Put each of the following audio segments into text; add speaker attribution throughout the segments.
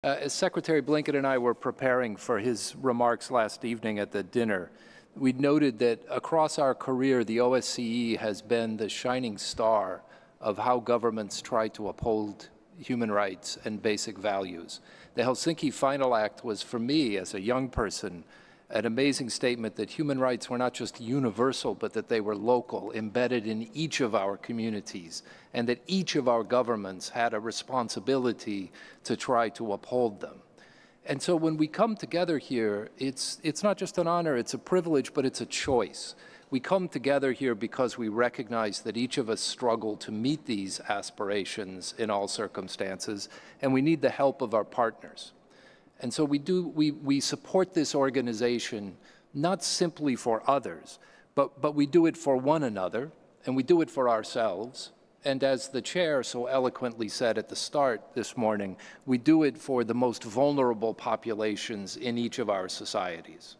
Speaker 1: As Secretary Blinken and I were preparing for his remarks last evening at the dinner, we noted that across our career, the OSCE has been the shining star of how governments try to uphold human rights and basic values. The Helsinki Final Act was, for me, as a young person, an amazing statement that human rights were not just universal, but that they were local, embedded in each of our communities, and that each of our governments had a responsibility to try to uphold them. And so when we come together here, it's not just an honor, it's a privilege, but it's a choice. We come together here because we recognize that each of us struggle to meet these aspirations in all circumstances, and we need the help of our partners. And so we support this organization not simply for others, but we do it for one another, and we do it for ourselves. And as the chair so eloquently said at the start this morning, we do it for the most vulnerable populations in each of our societies.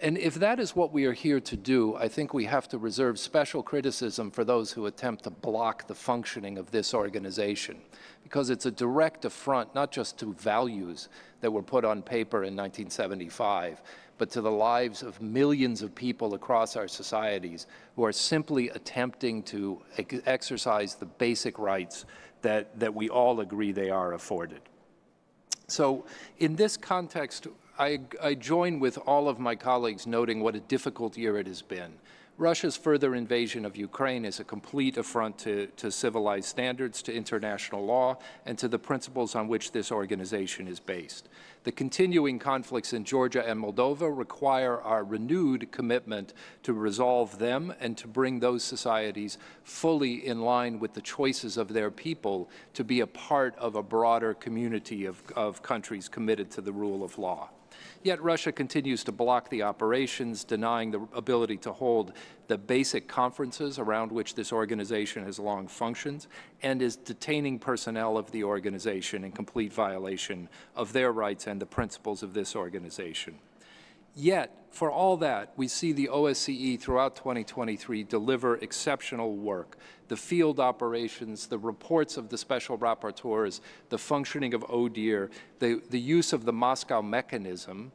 Speaker 1: And if that is what we are here to do, I think we have to reserve special criticism for those who attempt to block the functioning of this organization, because it's a direct affront not just to values that were put on paper in 1975, but to the lives of millions of people across our societies who are simply attempting to exercise the basic rights that we all agree they are afforded. So in this context, I join with all of my colleagues noting what a difficult year it has been. Russia's further invasion of Ukraine is a complete affront to civilized standards, to international law, and to the principles on which this organization is based. The continuing conflicts in Georgia and Moldova require our renewed commitment to resolve them and to bring those societies fully in line with the choices of their people to be a part of a broader community of countries committed to the rule of law. Yet Russia continues to block the operations, denying the ability to hold the basic conferences around which this organization has long functioned, and is detaining personnel of the organization in complete violation of their rights and the principles of this organization. Yet, for all that, we see the OSCE throughout 2023 deliver exceptional work. The field operations, the reports of the special rapporteurs, the functioning of ODIHR, the use of the Moscow mechanism,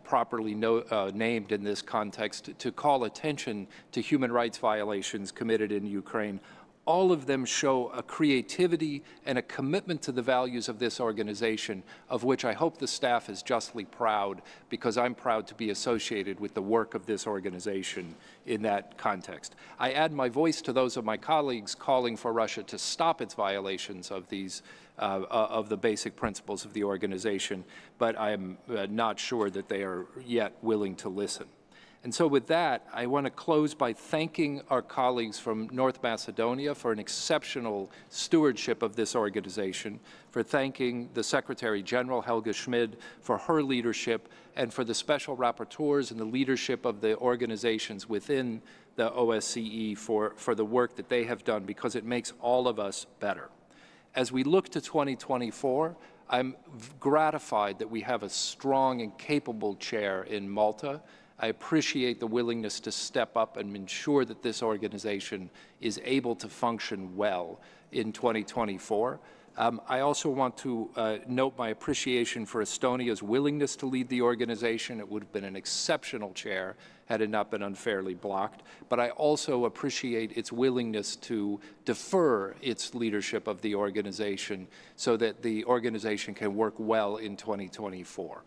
Speaker 1: properly named in this context, to call attention to human rights violations committed in Ukraine. All of them show a creativity and a commitment to the values of this organization, of which I hope the staff is justly proud, because I'm proud to be associated with the work of this organization in that context. I add my voice to those of my colleagues calling for Russia to stop its violations of these of the basic principles of the organization, but I am not sure that they are yet willing to listen. And so with that, I want to close by thanking our colleagues from North Macedonia for an exceptional stewardship of this organization, for thanking the Secretary General Helga Schmid for her leadership, and for the special rapporteurs and the leadership of the organizations within the OSCE for the work that they have done, because it makes all of us better. As we look to 2024, I'm gratified that we have a strong and capable chair in Malta. I appreciate the willingness to step up and ensure that this organization is able to function well in 2024. I also want to note my appreciation for Estonia's willingness to lead the organization. It would have been an exceptional chair had it not been unfairly blocked. But I also appreciate its willingness to defer its leadership of the organization so that the organization can work well in 2024.